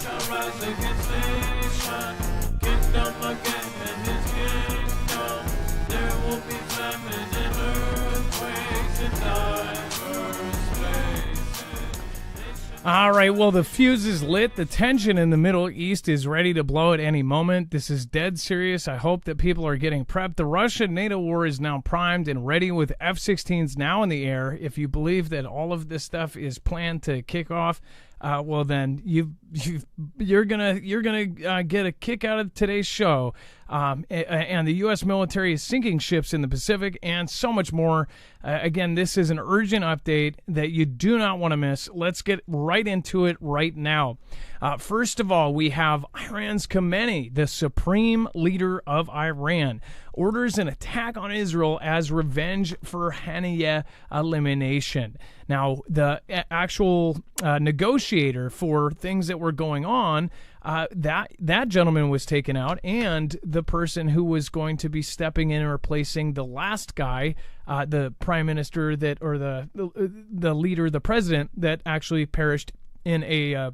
shall rise against nation, kingdom against his kingdom. There will be famine and earthquakes in diverse places. All right, well, the fuse is lit. The tension in the Middle East is ready to blow at any moment. This is dead serious. I hope that people are getting prepped. The Russia-NATO war is now primed and ready with F-16s now in the air. If you believe that all of this stuff is planned to kick off, well, then you're gonna get a kick out of today's show. And the U.S. military is sinking ships in the Pacific and so much more. Again, this is an urgent update that you do not want to miss. Let's get right into it right now. First of all, we have Iran's Khamenei, the supreme leader of Iran, orders an attack on Israel as revenge for Haniyeh elimination. Now, the actual negotiator for things that were going on, that gentleman was taken out, and the person who was going to be stepping in and replacing the last guy, the prime minister that, or the leader, the president that actually perished in a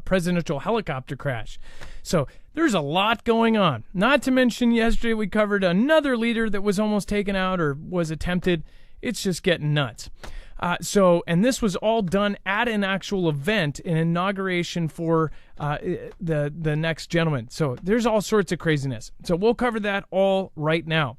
presidential helicopter crash. So there's a lot going on. Not to mention, yesterday we covered another leader that was almost taken out or was attempted. It's just getting nuts. And this was all done at an actual event, an inauguration for the next gentleman. So there's all sorts of craziness. So we'll cover that all right now.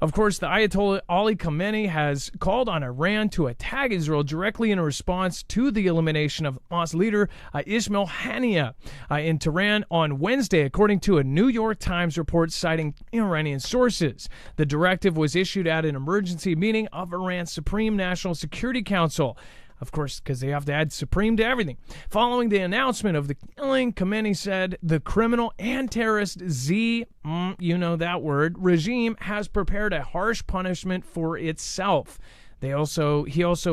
Of course, the Ayatollah Ali Khamenei has called on Iran to attack Israel directly in response to the elimination of Hamas leader Ismail Haniyeh in Tehran on Wednesday, according to a New York Times report citing Iranian sources. The directive was issued at an emergency meeting of Iran's Supreme National Security Council. Of course, because they have to add supreme to everything. Following the announcement of the killing, Khamenei said the criminal and terrorist you know that word, regime has prepared a harsh punishment for itself. He also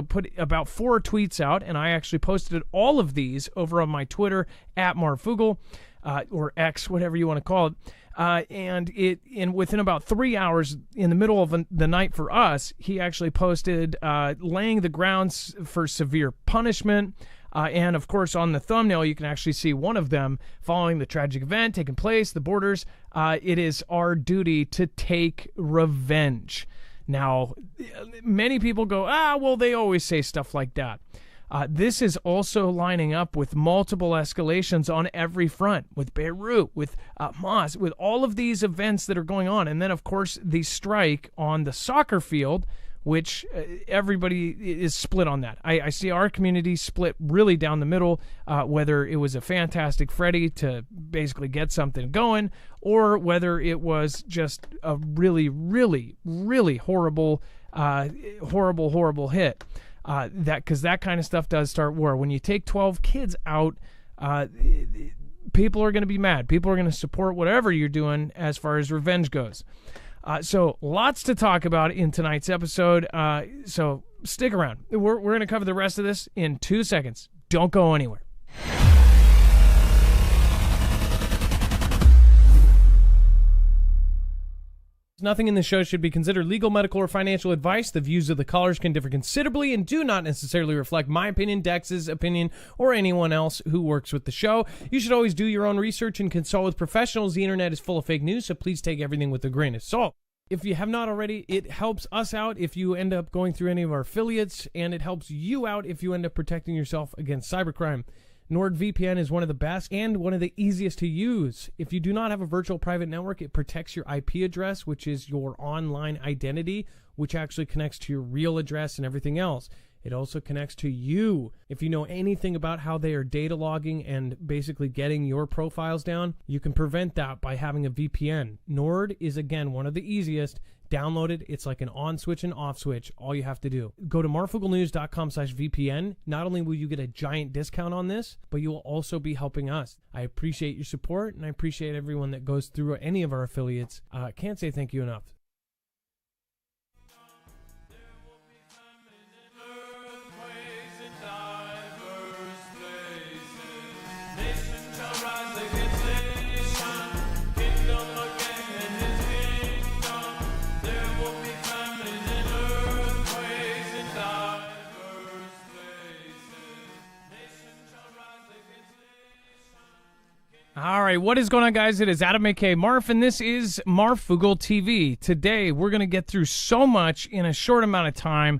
put about 4 tweets out, and I actually posted all of these over on my Twitter at Marfoogle, or X, whatever you want to call it. And within about 3 hours, in the middle of the night for us, he actually posted laying the grounds for severe punishment. And of course, on the thumbnail, you can actually see one of them following the tragic event taking place, the borders. It is our duty to take revenge. Now, many people go, well, they always say stuff like that. This is also lining up with multiple escalations on every front, with Beirut, with Hamas, with all of these events that are going on. And then, of course, the strike on the soccer field, which everybody is split on that. I see our community split really down the middle, whether it was a fantastic Freddy to basically get something going, or whether it was just a really, really, really horrible hit. Because that kind of stuff does start war. When you take 12 kids out, people are going to be mad. People are going to support whatever you're doing as far as revenge goes. So lots to talk about in tonight's episode. So stick around. We're going to cover the rest of this in 2 seconds. Don't go anywhere. Nothing in this show should be considered legal, medical, or financial advice. The views of the callers can differ considerably and do not necessarily reflect my opinion, Dex's opinion, or anyone else who works with the show. You should always do your own research and consult with professionals. The internet is full of fake news, so please take everything with a grain of salt. If you have not already, it helps us out if you end up going through any of our affiliates, and it helps you out if you end up protecting yourself against cybercrime. NordVPN is one of the best and one of the easiest to use. If you do not have a virtual private network, it protects your IP address, which is your online identity, which actually connects to your real address and everything else. It also connects to you. If you know anything about how they are data logging and basically getting your profiles down, you can prevent that by having a VPN. Nord is, again, one of the easiest. Download it. It's like an on switch and off switch. All you have to do. Go to marfooglenews.com/VPN. Not only will you get a giant discount on this, but you will also be helping us. I appreciate your support, and I appreciate everyone that goes through any of our affiliates. Can't say thank you enough. All right, what is going on, guys? It is Adam, a.k.a. Marf, and this is Marfoogle TV. Today, we're going to get through so much in a short amount of time.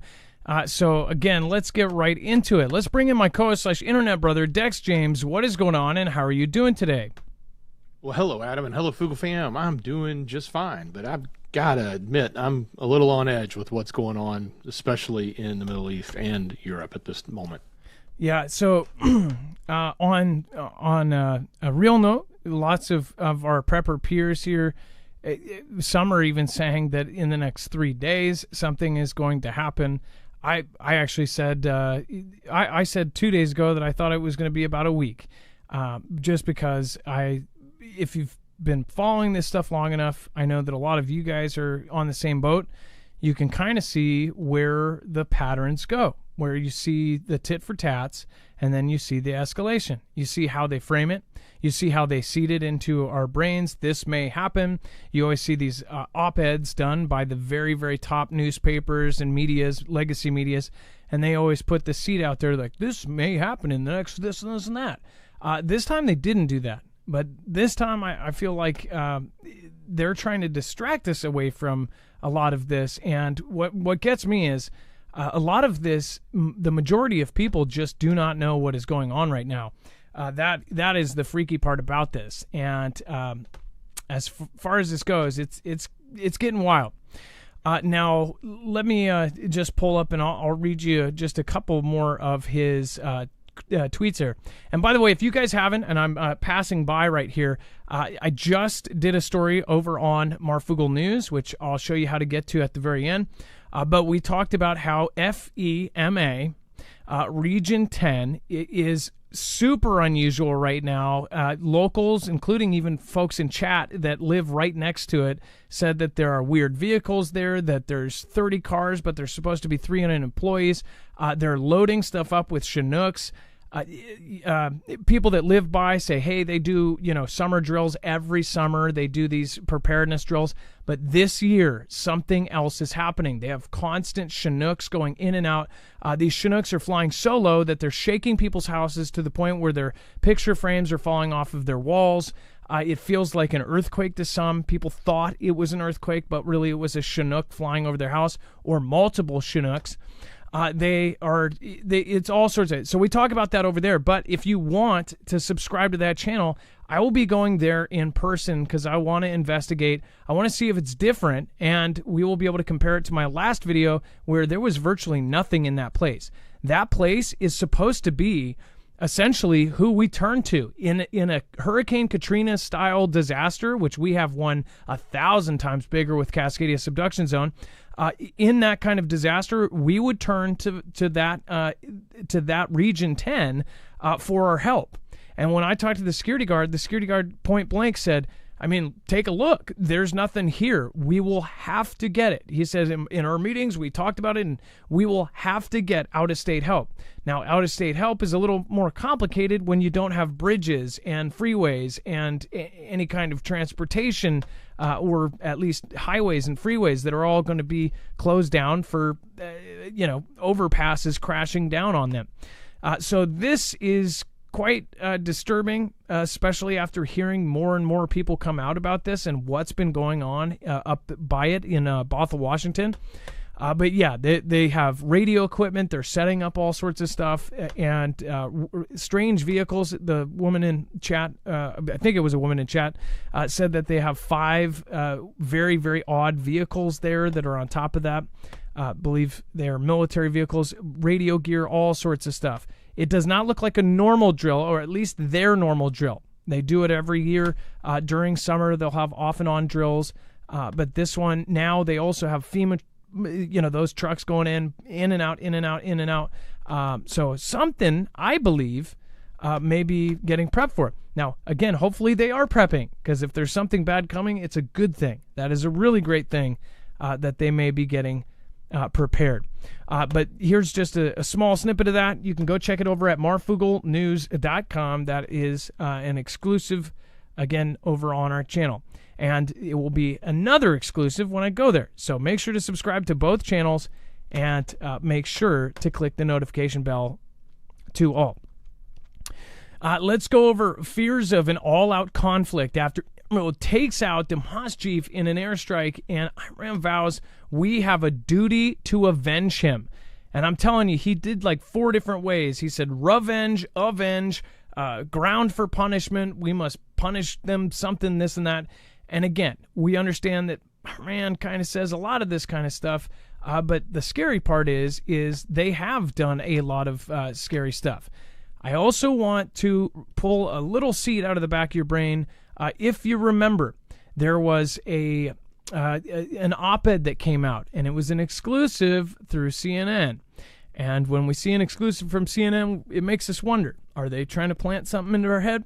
So, again, let's get right into it. Let's bring in my co-host / internet brother, Dex James. What is going on, and how are you doing today? Well, hello, Adam, and hello, Foogle fam. I'm doing just fine, but I've got to admit, I'm a little on edge with what's going on, especially in the Middle East and Europe at this moment. Yeah, so on a real note, lots of our prepper peers here, some are even saying that in the next 3 days something is going to happen. I actually said I said 2 days ago that I thought it was going to be about a week, just because if you've been following this stuff long enough, I know that a lot of you guys are on the same boat. You can kind of see where the patterns go, where you see the tit for tats, and then you see the escalation. You see how they frame it. You see how they seed it into our brains. This may happen. You always see these op-eds done by the very, very top newspapers and medias, legacy medias, and they always put the seed out there like, this may happen in the next this and this and that. This time they didn't do that. But this time I feel like they're trying to distract us away from a lot of this. And what gets me is a lot of this, the majority of people just do not know what is going on right now. That is the freaky part about this. And as far as this goes, it's getting wild. Now, let me just pull up and I'll read you just a couple more of his tweets here. And by the way, if you guys haven't, and I'm passing by right here, I just did a story over on Marfoogle News, which I'll show you how to get to at the very end. But we talked about how FEMA Region 10 is super unusual right now. Locals, including even folks in chat that live right next to it, said that there are weird vehicles there, that there's 30 cars, but there's supposed to be 300 employees. They're loading stuff up with Chinooks. People that live by say, hey, they do, summer drills every summer. They do these preparedness drills. But this year, something else is happening. They have constant Chinooks going in and out. These Chinooks are flying so low that they're shaking people's houses to the point where their picture frames are falling off of their walls. It feels like an earthquake to some. People thought it was an earthquake, but really it was a Chinook flying over their house, or multiple Chinooks. It's all sorts of, so we talk about that over there. But if you want to subscribe to that channel, I will be going there in person because I want to investigate. I want to see if it's different, and we will be able to compare it to my last video where there was virtually nothing in that place. That place is supposed to be essentially who we turn to in a Hurricane Katrina style disaster, which we have one 1,000 times bigger with Cascadia Subduction Zone. In that kind of disaster, we would turn to that Region 10 for our help. And when I talked to the security guard point blank said, I mean, take a look. There's nothing here. We will have to get it. He says in our meetings, we talked about it, and we will have to get out-of-state help. Now, out-of-state help is a little more complicated when you don't have bridges and freeways and any kind of transportation, or at least highways and freeways that are all going to be closed down for, overpasses crashing down on them. So this is quite disturbing, especially after hearing more and more people come out about this and what's been going on up by it in Bothell, Washington. But yeah, they have radio equipment. They're setting up all sorts of stuff and strange vehicles. The woman in chat, I think it was a woman in chat, said that they have 5 very, very odd vehicles there that are on top of that. Believe they're military vehicles, radio gear, all sorts of stuff. It does not look like a normal drill, or at least their normal drill. They do it every year. During summer, they'll have off and on drills. But this one, now they also have FEMA, those trucks going in and out, in and out, in and out. So something, I believe, may be getting prepped for. Now, again, hopefully they are prepping, because if there's something bad coming, it's a good thing. That is a really great thing that they may be getting prepared. But here's just a small snippet of that. You can go check it over at marfooglenews.com. That is an exclusive, again, over on our channel. And it will be another exclusive when I go there. So make sure to subscribe to both channels and make sure to click the notification bell to all. Let's go over fears of an all-out conflict after Israel takes out the Hamas chief in an airstrike, and Iran vows we have a duty to avenge him. And I'm telling you, he did like 4 different ways. He said revenge, avenge, ground for punishment. We must punish them, something, this and that. And again, we understand that Iran kind of says a lot of this kind of stuff. But the scary part is they have done a lot of scary stuff. I also want to pull a little seed out of the back of your brain. If you remember, there was an op-ed that came out, and it was an exclusive through CNN. And when we see an exclusive from CNN, it makes us wonder, are they trying to plant something into our head?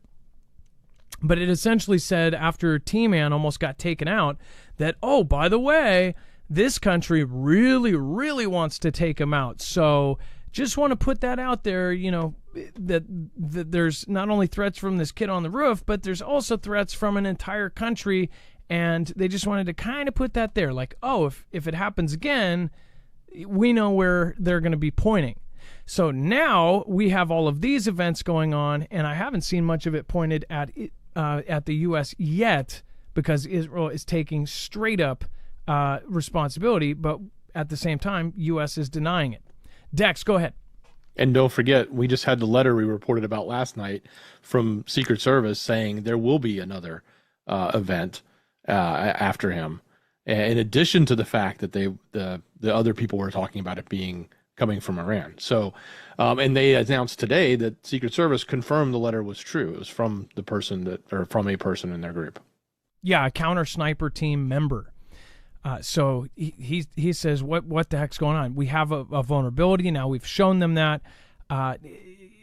But it essentially said, after T-Man almost got taken out, that, oh, by the way, this country really, really wants to take him out. So just want to put that out there, that there's not only threats from this kid on the roof, but there's also threats from an entire country. And they just wanted to kind of put that there, like, oh, if it happens again, we know where they're going to be pointing. So now we have all of these events going on, and I haven't seen much of it pointed at the U.S. yet, because Israel is taking straight up responsibility, but at the same time, U.S. is denying it. Dex, go ahead. And don't forget, we just had the letter we reported about last night from Secret Service saying there will be another event after him, in addition to the fact that the other people were talking about it coming from Iran. So, and they announced today that Secret Service confirmed the letter was true. It was from a person in their group. Yeah, a counter sniper team member. So he says, what the heck's going on? We have a vulnerability now. We've shown them that.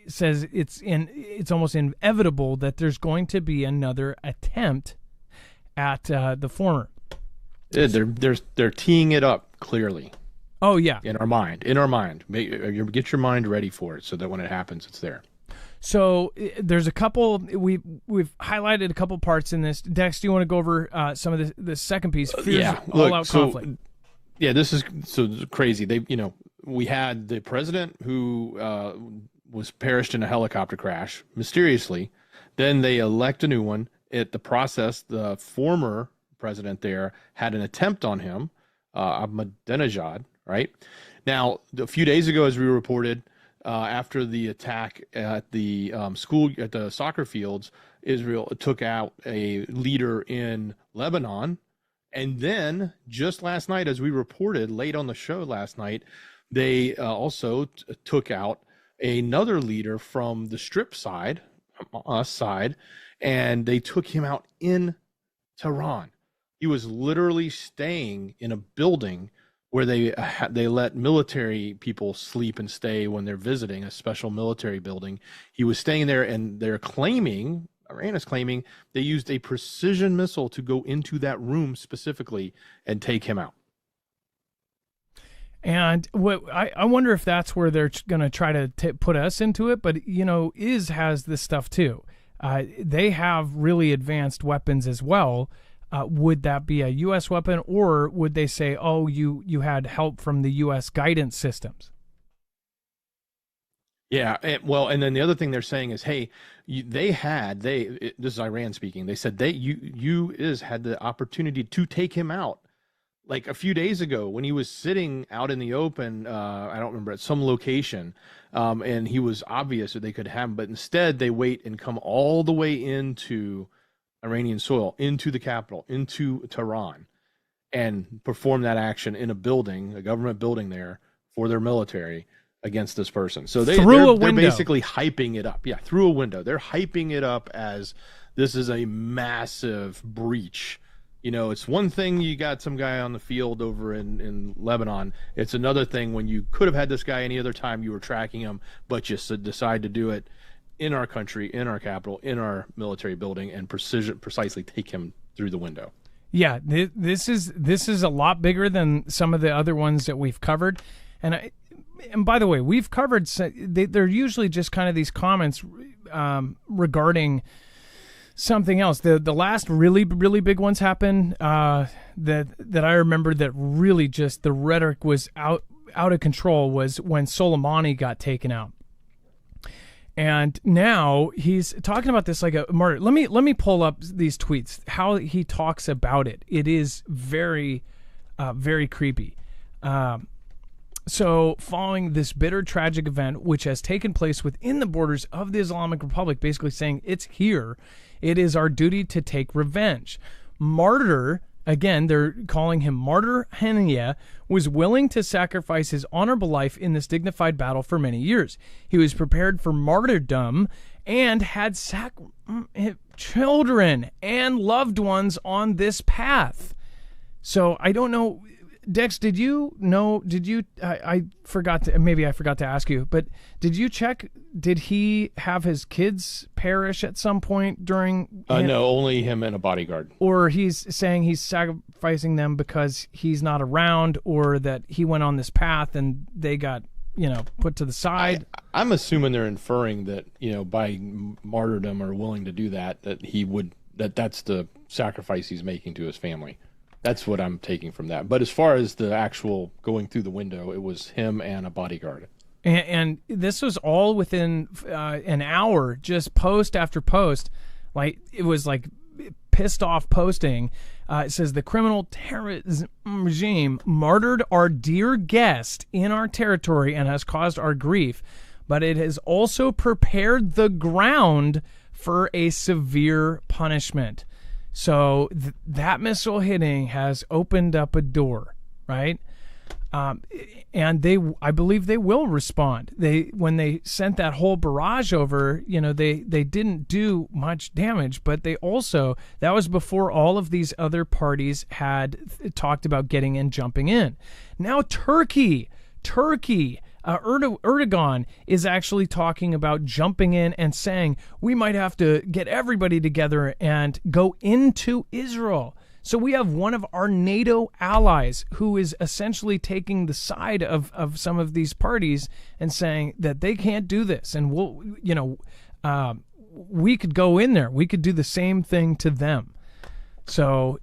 Says it's almost inevitable that there's going to be another attempt at the former. They're teeing it up clearly. Oh yeah, in our mind. Get your mind ready for it so that when it happens, it's there. So there's a couple, we've highlighted a couple parts in this. Dex, do you want to go over some of the second piece? All-out conflict. Yeah, this is so crazy. We had the president who was perished in a helicopter crash mysteriously. Then they elect a new one. At the process, the former president there had an attempt on him, Ahmadinejad, right? Now, a few days ago, as we reported, after the attack at the soccer fields, Israel took out a leader in Lebanon. And then just last night, as we reported late on the show last night, they also took out another leader from the Strip side, us side, and they took him out in Tehran. He was literally staying in a building where they let military people sleep and stay when they're visiting, a special military building. He was staying there, and Iran is claiming they used a precision missile to go into that room specifically and take him out. And I wonder if that's where they're going to try to put us into it. But, IS has this stuff too. They have really advanced weapons as well. Would that be a U.S. weapon, or would they say, oh, you had help from the U.S. guidance systems? Yeah, and then the other thing they're saying is, hey, this is Iran speaking. They said you had the opportunity to take him out, like a few days ago when he was sitting out in the open. I don't remember, at some location, and he was obvious that they could have him, but instead they wait and come all the way into Iranian soil, into the capital, into Tehran, and perform that action in a government building there for their military against this person. So they're basically hyping it up. Yeah, through a window. They're hyping it up as this is a massive breach. It's one thing you got some guy on the field over in Lebanon. It's another thing when you could have had this guy any other time you were tracking him, but you decide to do it in our country, in our capital, in our military building, and precisely take him through the window. Yeah, this is a lot bigger than some of the other ones that we've covered. And by the way, we've covered, they're usually just kind of these comments regarding something else. The last really, really big ones happened that I remember that really just the rhetoric was out of control was when Soleimani got taken out. And now he's talking about this like a martyr. Let me pull up these tweets, how he talks about it. It is very, very creepy. So following this bitter, tragic event, which has taken place within the borders of the Islamic Republic, basically saying it's here, it is our duty to take revenge. Martyr, again, they're calling him Martyr Hania, was willing to sacrifice his honorable life in this dignified battle for many years. He was prepared for martyrdom and had children and loved ones on this path. So I don't know, Dex, did you know, I forgot to ask you, but did you check, did he have his kids perish at some point during? No, only him and a bodyguard. Or he's saying he's sacrificing them because he's not around, or that he went on this path and they got, put to the side. I'm assuming they're inferring that, by martyrdom or willing to do that, that's the sacrifice he's making to his family. That's what I'm taking from that. But as far as the actual going through the window, it was him and a bodyguard. And this was all within an hour, just post after post. Like, it was like pissed off posting. It says, the criminal terrorism regime martyred our dear guest in our territory and has caused our grief, but it has also prepared the ground for a severe punishment. So that missile hitting has opened up a door, right? And I believe they will respond. When they sent that whole barrage over, they didn't do much damage, but that was before all of these other parties had talked about getting in, jumping in. Now Turkey, Erdogan is actually talking about jumping in and saying we might have to get everybody together and go into Israel. So we have one of our NATO allies who is essentially taking the side of some of these parties and saying that they can't do this. And we could go in there. We could do the same thing to them. So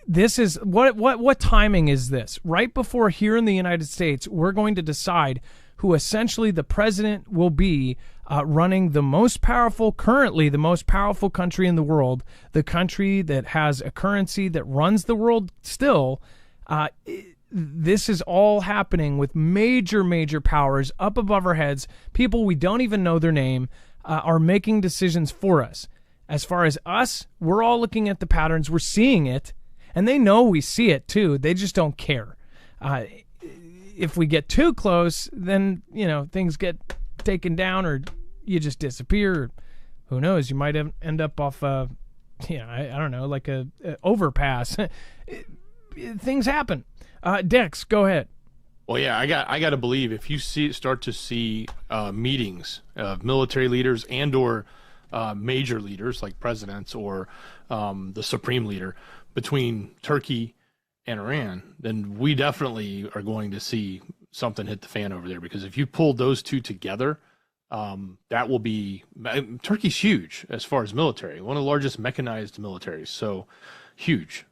this is what timing is this? Right before here in the United States, we're going to decide who essentially the president will be running currently the most powerful country in the world, the country that has a currency that runs the world still. This is all happening with major, major powers up above our heads. People we don't even know their name are making decisions for us. As far as us, we're all looking at the patterns. We're seeing it. And they know we see it too. They just don't care. If we get too close, then, things get taken down or you just disappear. Or who knows? You might end up off, I don't know, like a overpass. Things happen. Dex, go ahead. Well, yeah, I got to believe if you start to see meetings of military leaders and or major leaders like presidents or the supreme leader between Turkey and Iran, then we definitely are going to see something hit the fan over there. Because if you pull those two together, that will be... Turkey's huge as far as military, one of the largest mechanized militaries, so huge.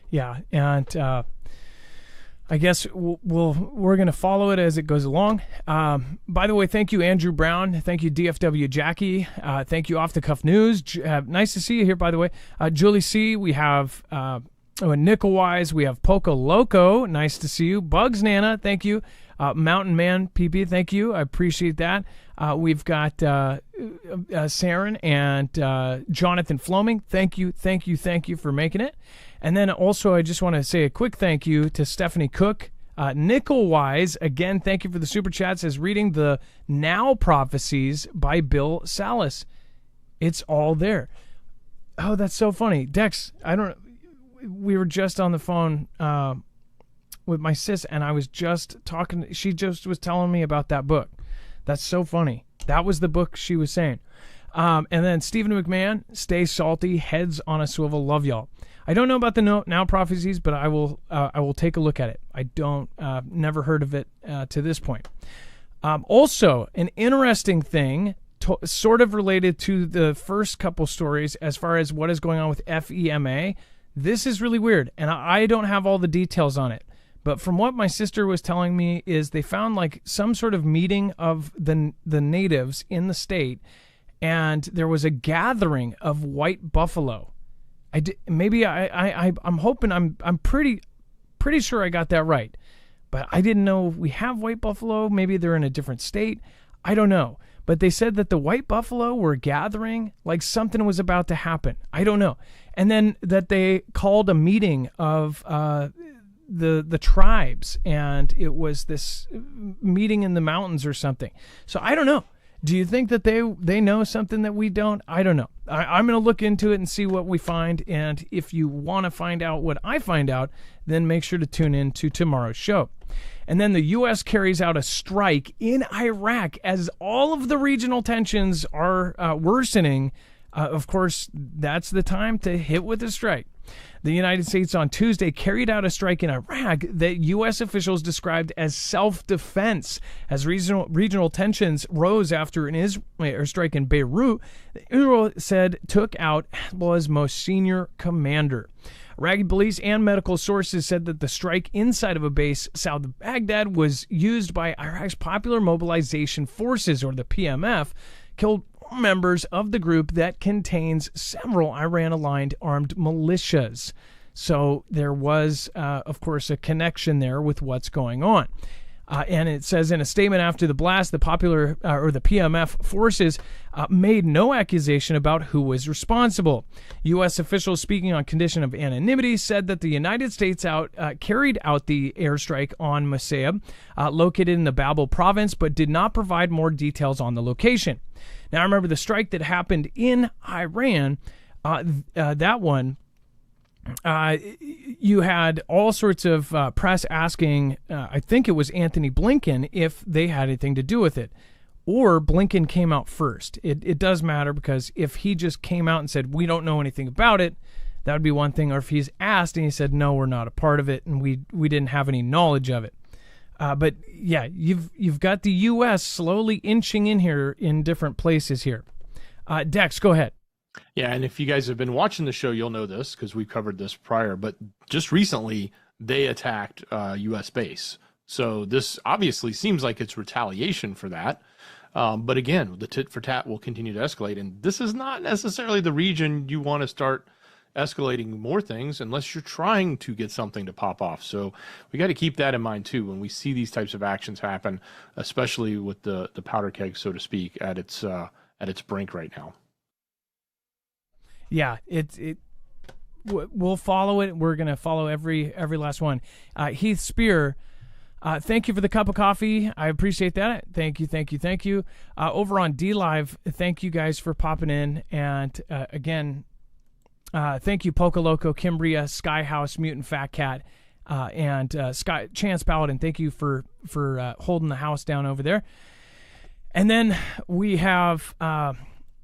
Yeah, and I guess we're going to follow it as it goes along. By the way, thank you, Andrew Brown. Thank you, DFW Jackie. Thank you, Off the Cuff News. Nice to see you here, by the way. Julie C. We have Nickel Wise. We have Poco Loco. Nice to see you. Bugs Nana. Thank you. Mountain Man PP. Thank you. I appreciate that. We've got Saren and Jonathan Floming. Thank you for making it. And then also, I just want to say a quick thank you to Stephanie Cook. Nickel Wise, again, thank you for the super chat. Says, reading the Now Prophecies by Bill Salas. It's all there. Oh, that's so funny. Dex, we were just on the phone with my sis, and I was just talking. She just was telling me about that book. That's so funny. That was the book she was saying. And then Stephen McMahon, stay salty, heads on a swivel. Love y'all. I don't know about the Now Prophecies, but I will take a look at it. I don't, never heard of it to this point. Also, an interesting thing, sort of related to the first couple stories as far as what is going on with FEMA. This is really weird, and I don't have all the details on it. But from what my sister was telling me is they found like some sort of meeting of the natives in the state, and there was a gathering of white buffalo. I'm hoping I'm pretty sure I got that right, but I didn't know we have white buffalo. Maybe they're in a different state. I don't know. But they said that the white buffalo were gathering, like something was about to happen. I don't know. And then that they called a meeting of the tribes, and it was this meeting in the mountains or something. So I don't know. Do you think that they know something that we don't? I don't know. I'm going to look into it and see what we find. And if you want to find out what I find out, then make sure to tune in to tomorrow's show. And then the U.S. carries out a strike in Iraq as all of the regional tensions are worsening. Of course, that's the time to hit with a strike. The United States on Tuesday carried out a strike in Iraq that U.S. officials described as self-defense. As regional tensions rose after an Israeli strike in Beirut, Israel said took out Hezbollah's most senior commander. Iraqi police and medical sources said that the strike inside of a base south of Baghdad was used by Iraq's Popular Mobilization Forces, or the PMF, killed members of the group that contains several Iran-aligned armed militias. So there was, of course, a connection there with what's going on. And it says in a statement after the blast, the the PMF forces made no accusation about who was responsible. U.S. officials speaking on condition of anonymity said that the United States carried out the airstrike on Mosaib, located in the Babel province, but did not provide more details on the location. Now, remember the strike that happened in Iran, that one, you had all sorts of press asking, I think it was Anthony Blinken, if they had anything to do with it. Or Blinken came out first. It does matter, because if he just came out and said, we don't know anything about it, that would be one thing. Or if he's asked and he said, no, we're not a part of it, and we didn't have any knowledge of it. But yeah, you've got the U.S. slowly inching in here in different places here. Dex, go ahead. Yeah, and if you guys have been watching the show, you'll know this because we've covered this prior. But just recently, they attacked U.S. base. So this obviously seems like it's retaliation for that. But again, the tit for tat will continue to escalate. And this is not necessarily the region you want to start escalating more things unless you're trying to get something to pop off. So we got to keep that in mind too when we see these types of actions happen, especially with the powder keg, so to speak, at its brink right now. Yeah, we'll follow it. We're gonna follow every last one. Heath Spear, thank you for the cup of coffee. I appreciate that. Thank you. Over on DLive, thank you guys for popping in. And again, thank you, Poca Loco, Kimbria, Skyhouse, Mutant Fat Cat, and Chance Paladin. Thank you for holding the house down over there. And then we have.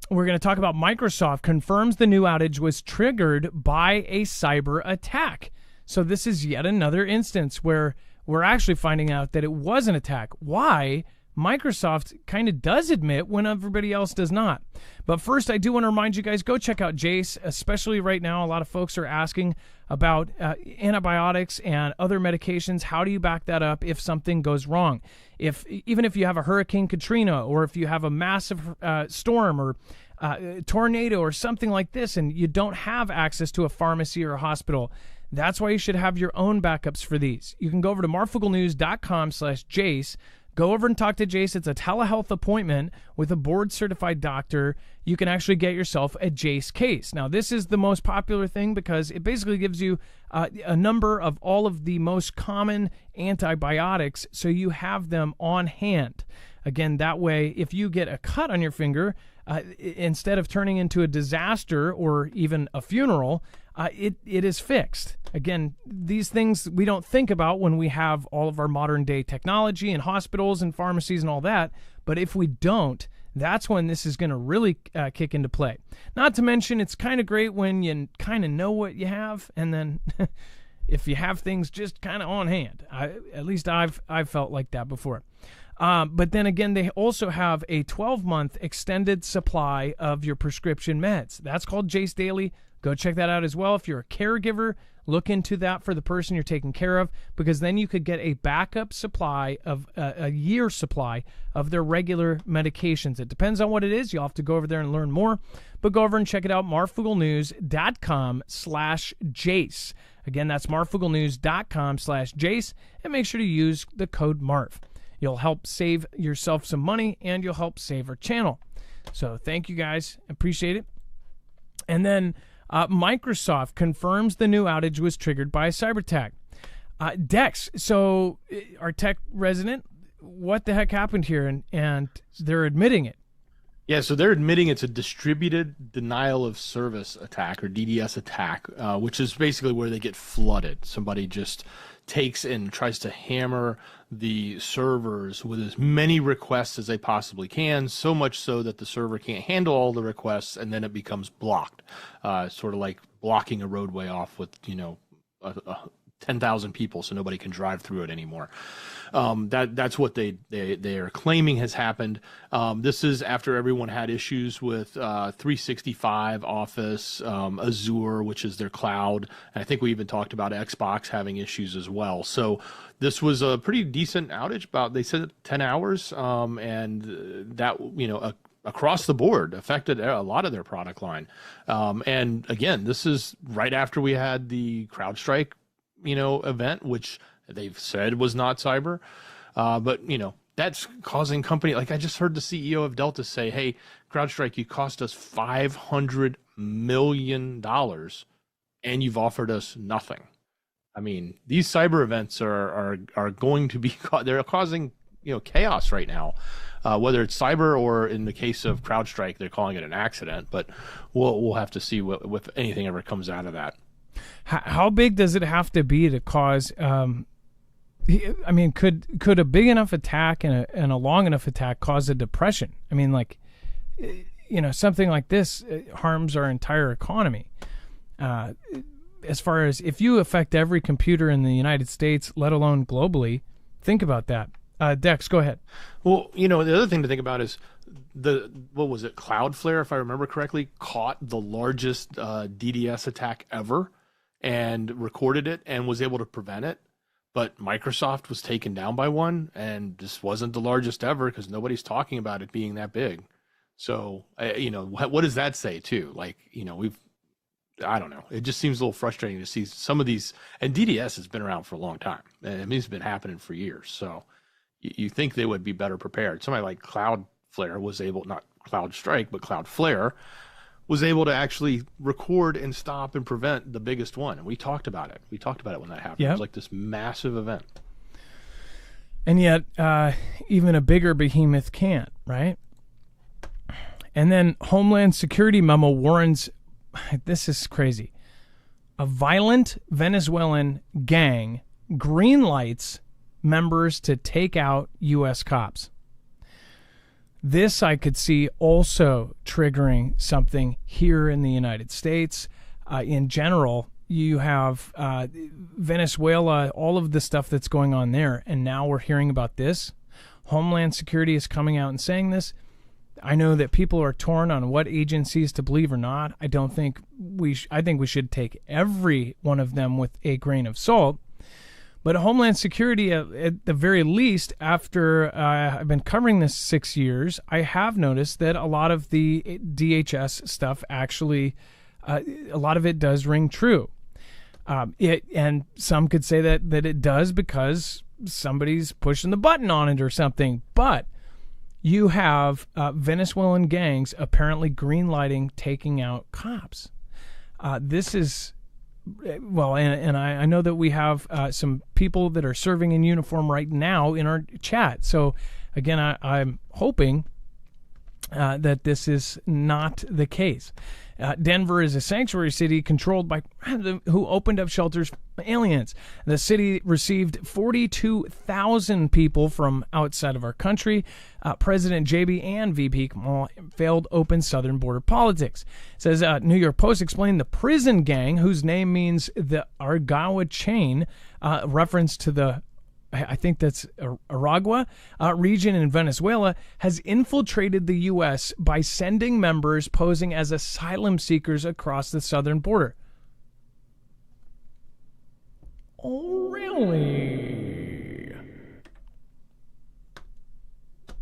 We're going to talk about Microsoft confirms the new outage was triggered by a cyber attack. So this is yet another instance where we're actually finding out that it was an attack. Why? Microsoft kind of does admit when everybody else does not. But first, I do want to remind you guys, go check out Jace, especially right now. A lot of folks are asking about antibiotics and other medications. How do you back that up if something goes wrong? Even if you have a Hurricane Katrina, or if you have a massive storm or tornado or something like this, and you don't have access to a pharmacy or a hospital, that's why you should have your own backups for these. You can go over to marfooglenews.com/Jace. Go over and talk to Jace. It's a telehealth appointment with a board-certified doctor. You can actually get yourself a Jace case. Now, this is the most popular thing because it basically gives you a number of all of the most common antibiotics, so you have them on hand. Again, that way, if you get a cut on your finger, instead of turning into a disaster or even a funeral, it is fixed. Again, these things we don't think about when we have all of our modern day technology and hospitals and pharmacies and all that. But if we don't, that's when this is going to really kick into play. Not to mention, it's kind of great when you kind of know what you have, and then if you have things just kind of on hand. At least I've felt like that before. But then again, they also have a 12-month extended supply of your prescription meds. That's called Jace Daily. Go check that out as well. If you're a caregiver, look into that for the person you're taking care of, because then you could get a backup supply of a year supply of their regular medications. It depends on what it is. You'll have to go over there and learn more, but go over and check it out, marfooglenews.com/Jace. Again, that's marfooglenews.com/Jace, and make sure to use the code MARF. You'll help save yourself some money, and you'll help save our channel. So thank you guys. Appreciate it. And then Microsoft confirms the new outage was triggered by a cyber attack. Dex, so our tech resident, what the heck happened here? And they're admitting it. Yeah, so they're admitting it's a distributed denial of service attack, or DDoS attack, which is basically where they get flooded. Somebody just takes and tries to hammer the servers with as many requests as they possibly can, so much so that the server can't handle all the requests, and then it becomes blocked, sort of like blocking a roadway off with 10,000 people, so nobody can drive through it anymore. That's what they are claiming has happened. This is after everyone had issues with 365 Office, Azure, which is their cloud. And I think we even talked about Xbox having issues as well. So this was a pretty decent outage. They said 10 hours, and that across the board affected a lot of their product line. And again, this is right after we had the CrowdStrike event, which they've said was not cyber, but that's causing company, like I just heard the CEO of Delta say, hey, CrowdStrike, you cost us $500 million and you've offered us nothing. I mean, these cyber events are going to be they're causing chaos right now, whether it's cyber or in the case of CrowdStrike they're calling it an accident, but we'll have to see if anything ever comes out of that. How big does it have to be to cause? I mean, could a big enough attack and a long enough attack cause a depression? I mean, like, something like this harms our entire economy. As far as if you affect every computer in the United States, let alone globally, think about that. Dex, go ahead. Well, the other thing to think about is Cloudflare, if I remember correctly, caught the largest DDoS attack ever and recorded it and was able to prevent it. But Microsoft was taken down by one, and this wasn't the largest ever because nobody's talking about it being that big. So, what does that say too? Like, I don't know. It just seems a little frustrating to see some of these, and DDoS has been around for a long time. I mean, it's been happening for years. So you think they would be better prepared. Somebody like Cloudflare was able, not CloudStrike, but Cloudflare was able to actually record and stop and prevent the biggest one. And we talked about it. We talked about it when that happened. Yep. It was like this massive event. And yet, even a bigger behemoth can't, right? And then Homeland Security memo warns, this is crazy, a violent Venezuelan gang greenlights members to take out U.S. cops. This I could see also triggering something here in the United States. In general, you have Venezuela, all of the stuff that's going on there, and now we're hearing about this. Homeland Security is coming out and saying this. I know that people are torn on what agencies to believe or not. I think we should take every one of them with a grain of salt. But Homeland Security, at the very least, after I've been covering this 6 years, I have noticed that a lot of the DHS stuff actually, a lot of it does ring true. And some could say that it does because somebody's pushing the button on it or something. But you have Venezuelan gangs apparently greenlighting taking out cops. This is... Well, and I know that we have some people that are serving in uniform right now in our chat. So, again, I'm hoping that this is not the case. Denver is a sanctuary city controlled by who opened up shelters for aliens. The city received 42,000 people from outside of our country. President JB and VP Kamala failed open southern border politics. It says New York Post explained the prison gang, whose name means the Argawa chain, reference to the I think that's Aragua region in Venezuela, has infiltrated the U.S. by sending members posing as asylum seekers across the southern border. Oh, really?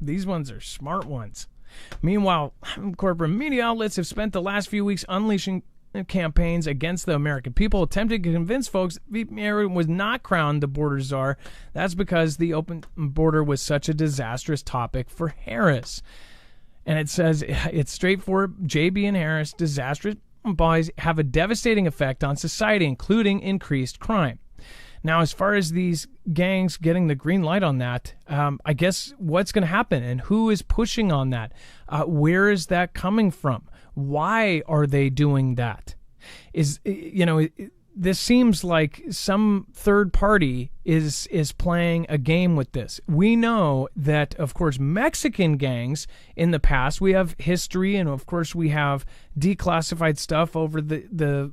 These ones are smart ones. Meanwhile, corporate media outlets have spent the last few weeks unleashing campaigns against the American people, attempting to convince folks Vladimir was not crowned the border czar. That's because the open border was such a disastrous topic for Harris. And it says it's straightforward. JB and Harris disastrous policies have a devastating effect on society, including increased crime. Now, as far as these gangs getting the green light on that, I guess what's going to happen and who is pushing on that? Where is that coming from? Why are they doing that? This seems like some third party is playing a game with this. We know that, of course, Mexican gangs in the past, we have history, and of course we have declassified stuff over the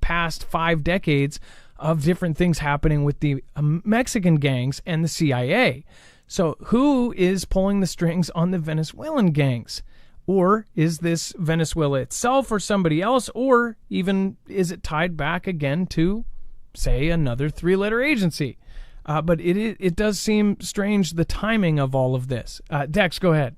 past 5 decades of different things happening with the Mexican gangs and the CIA. So who is pulling the strings on the Venezuelan gangs? Or is this Venezuela itself or somebody else? Or even is it tied back again to, say, another 3-letter agency? But it does seem strange, the timing of all of this. Dex, go ahead.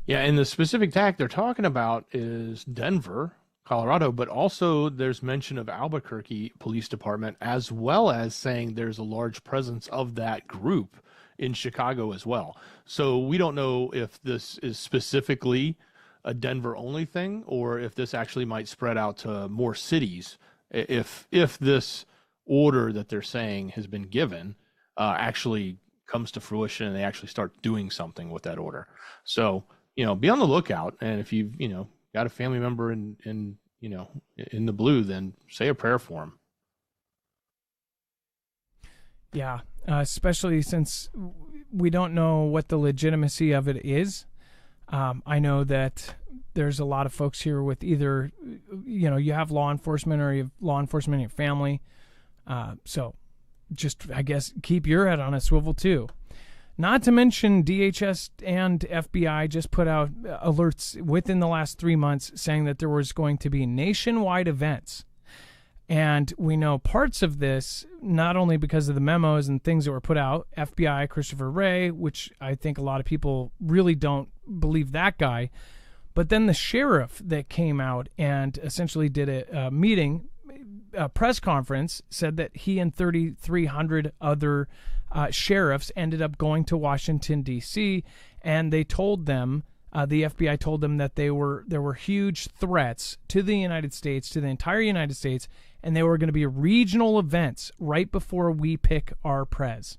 Yeah, and the specific attack they're talking about is Denver, Colorado, but also there's mention of Albuquerque Police Department, as well as saying there's a large presence of that group in Chicago as well. So we don't know if this is specifically a Denver only thing or if this actually might spread out to more cities if this order that they're saying has been given actually comes to fruition and they actually start doing something with that order. So, be on the lookout, and if you've, got a family member in the blue, then say a prayer for him. Yeah, especially since we don't know what the legitimacy of it is. I know that there's a lot of folks here with either, you have law enforcement or you have law enforcement in your family. So just, I guess, keep your head on a swivel too. Not to mention DHS and FBI just put out alerts within the last 3 months saying that there was going to be nationwide events. And we know parts of this, not only because of the memos and things that were put out, FBI, Christopher Wray, which I think a lot of people really don't believe that guy, but then the sheriff that came out and essentially did a meeting, a press conference, said that he and 3,300 other sheriffs ended up going to Washington, D.C., and they told them, the FBI told them that there were huge threats to the United States, to the entire United States, and they were going to be regional events right before we pick our prez.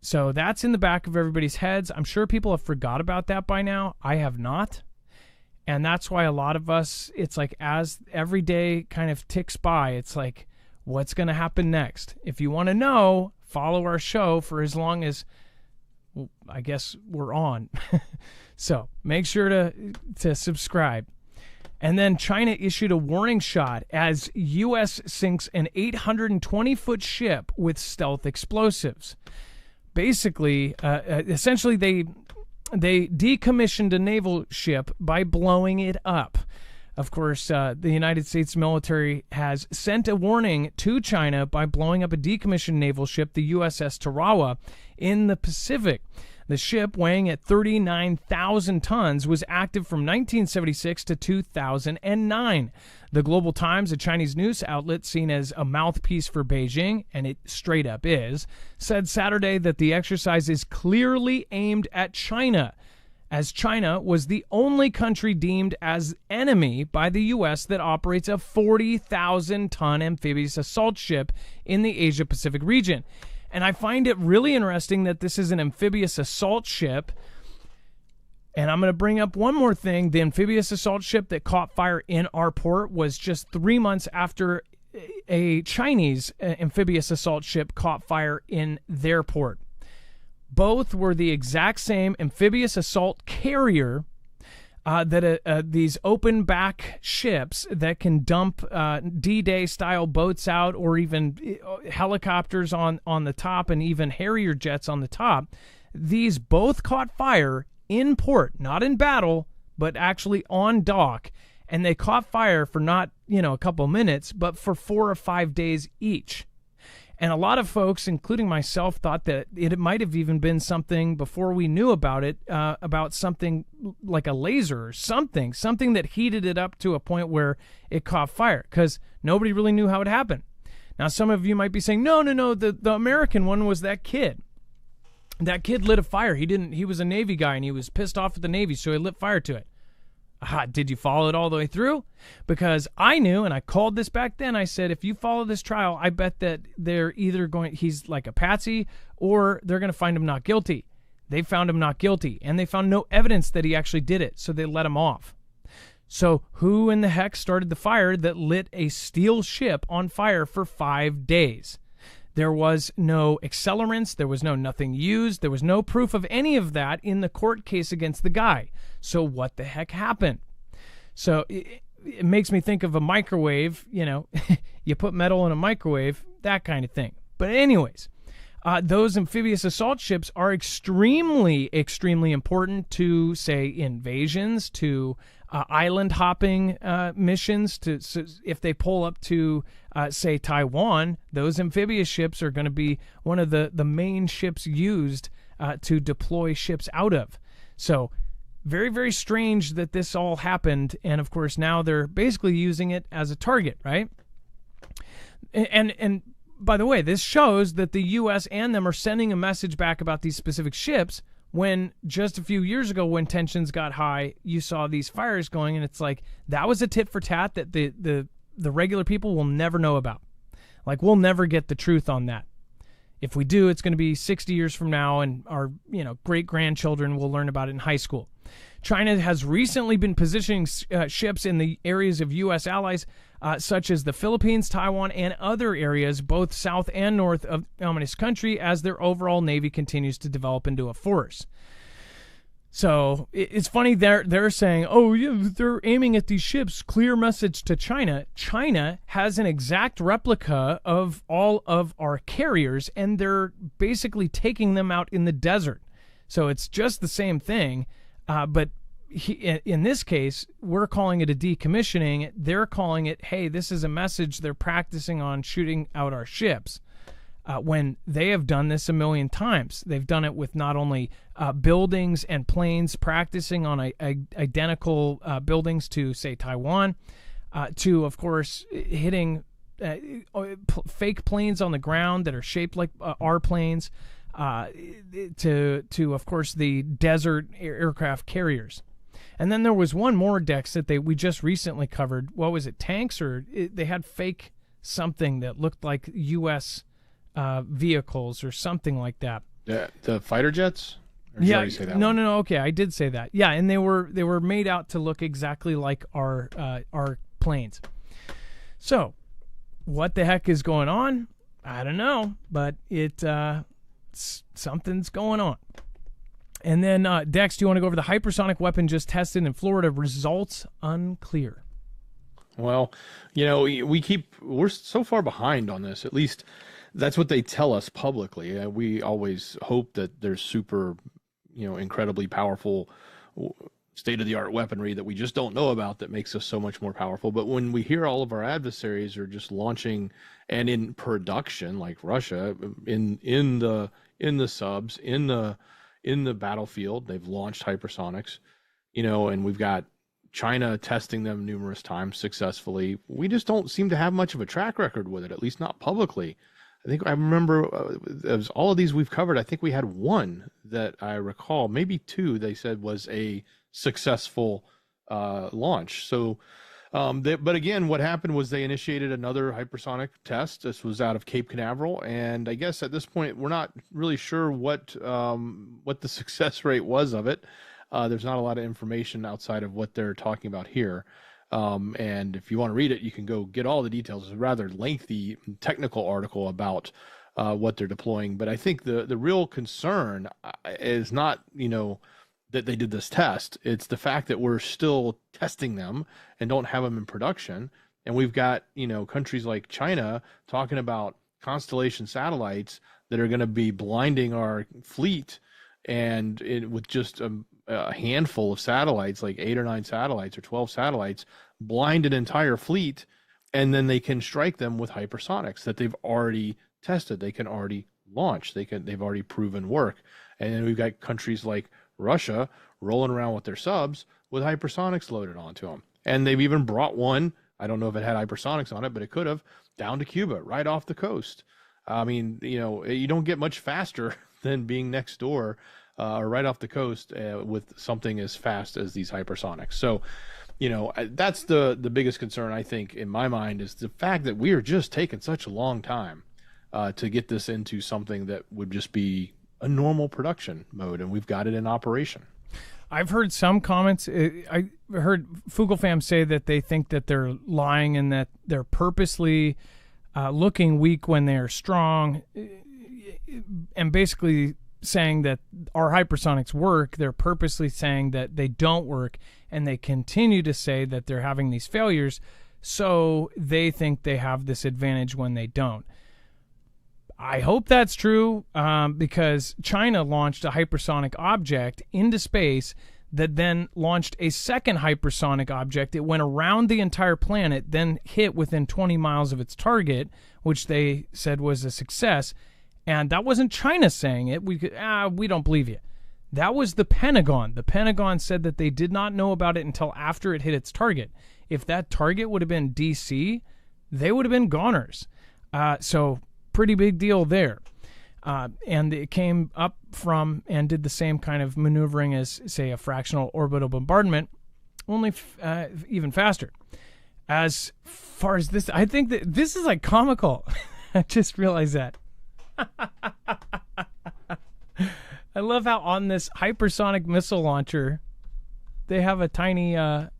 So that's in the back of everybody's heads. I'm sure people have forgot about that by now. I have not. And that's why a lot of us, it's like as every day kind of ticks by, it's like, what's going to happen next? If you want to know, follow our show for as long as, well, I guess we're on. So make sure to subscribe. And then China issued a warning shot as U.S. sinks an 820-foot ship with stealth explosives. Basically, essentially, they decommissioned a naval ship by blowing it up. Of course, the United States military has sent a warning to China by blowing up a decommissioned naval ship, the USS Tarawa, in the Pacific. The ship, weighing at 39,000 tons, was active from 1976 to 2009. The Global Times, a Chinese news outlet seen as a mouthpiece for Beijing, and it straight up is, said Saturday that the exercise is clearly aimed at China, as China was the only country deemed as enemy by the U.S. that operates a 40,000-ton amphibious assault ship in the Asia-Pacific region. And I find it really interesting that this is an amphibious assault ship. And I'm going to bring up one more thing. The amphibious assault ship that caught fire in our port was just 3 months after a Chinese amphibious assault ship caught fire in their port. Both were the exact same amphibious assault carrier that these open back ships that can dump D-Day style boats out, or even helicopters on the top, and even Harrier jets on the top, these both caught fire in port, not in battle, but actually on dock. And they caught fire for not, a couple minutes, but for 4 or 5 days each. And a lot of folks, including myself, thought that it might have even been something before we knew about it, about something like a laser or something that heated it up to a point where it caught fire, because nobody really knew how it happened. Now, some of you might be saying, no, the American one was that kid. That kid lit a fire. He was a Navy guy, and he was pissed off at the Navy, so he lit fire to it. Did you follow it all the way through? Because I knew, and I called this back then. I said, if you follow this trial, I bet that they're either he's like a patsy, or they're going to find him not guilty. They found him not guilty, and they found no evidence that he actually did it, so they let him off. So who in the heck started the fire that lit a steel ship on fire for 5 days? There was no accelerants. There was nothing used. There was no proof of any of that in the court case against the guy. So what the heck happened? So it makes me think of a microwave. You put metal in a microwave, that kind of thing. But anyways, those amphibious assault ships are extremely, extremely important to, say, invasions, to island hopping missions. So if they pull up to, say, Taiwan, those amphibious ships are going to be one of the main ships used to deploy ships out of. So very, very strange that this all happened. And of course, now they're basically using it as a target, right? And by the way, this shows that the U.S. and them are sending a message back about these specific ships, when just a few years ago, when tensions got high, you saw these fires going, and it's like, that was a tit for tat that the regular people will never know about. Like, we'll never get the truth on that. If we do, it's going to be 60 years from now, and our great-grandchildren will learn about it in high school. China has recently been positioning ships in the areas of U.S. allies, such as the Philippines, Taiwan, and other areas, both south and north of Communist country, as their overall navy continues to develop into a force. So it's funny, they're saying, oh, yeah, they're aiming at these ships, clear message to China. China has an exact replica of all of our carriers, and they're basically taking them out in the desert. So it's just the same thing, but in this case, we're calling it a decommissioning. They're calling it, hey, this is a message they're practicing on shooting out our ships. When they have done this a million times. They've done it with not only buildings and planes, practicing on identical buildings to, say, Taiwan, to, of course, hitting fake planes on the ground that are shaped like our planes, to of course, the desert aircraft carriers. And then there was one more, Dex, that we just recently covered. What was it, tanks? They had fake something that looked like U.S. Vehicles or something like that. The fighter jets? Or did you already say that no, one? no. Okay, I did say that. Yeah, and they were made out to look exactly like our planes. So, what the heck is going on? I don't know, but something's going on. And then, Dex, do you want to go over the hypersonic weapon just tested in Florida? Results unclear. Well, we're so far behind on this. At least that's what they tell us publicly. We always hope that there's super, incredibly powerful state-of-the-art weaponry that we just don't know about that makes us so much more powerful. But when we hear all of our adversaries are just launching and in production, like Russia, in the subs, in the battlefield, they've launched hypersonics, and we've got China testing them numerous times successfully. We just don't seem to have much of a track record with it, at least not publicly. I remember of all of these we've covered, I think we had one that I recall, maybe two, they said was a successful launch. So, but again, what happened was they initiated another hypersonic test. This was out of Cape Canaveral, and I guess at this point we're not really sure what the success rate was of it. There's not a lot of information outside of what they're talking about here. And if you want to read it, you can go get all the details. It's a rather lengthy technical article about what they're deploying. But I think the real concern is not, that they did this test. It's the fact that we're still testing them and don't have them in production. And we've got, countries like China talking about constellation satellites that are going to be blinding our fleet, and with just a handful of satellites, like 8 or 9 satellites or 12 satellites, blind an entire fleet, and then they can strike them with hypersonics that they've already tested. They can already launch. They've already proven work. And then we've got countries like Russia rolling around with their subs with hypersonics loaded onto them. And they've even brought one, I don't know if it had hypersonics on it, but it could have, down to Cuba, right off the coast. I mean, you don't get much faster than being next door or right off the coast with something as fast as these hypersonics. So, that's the biggest concern, I think, in my mind, is the fact that we are just taking such a long time to get this into something that would just be a normal production mode, and we've got it in operation. I've heard some comments. I heard Fugel fam say that they think that they're lying and that they're purposely looking weak when they're strong, and basically saying that our hypersonics work. They're purposely saying that they don't work, and they continue to say that they're having these failures, so they think they have this advantage when they don't. I hope that's true, because China launched a hypersonic object into space that then launched a second hypersonic object. It went around the entire planet, then hit within 20 miles of its target, which they said was a success. And that wasn't China saying it. We don't believe you. That was the Pentagon. The Pentagon said that they did not know about it until after it hit its target. If that target would have been D.C., they would have been goners. So pretty big deal there. And it came up from and did the same kind of maneuvering as, say, a fractional orbital bombardment, only even faster. As far as this, I think that this is like comical. I just realized that. I love how on this hypersonic missile launcher, they have a tiny a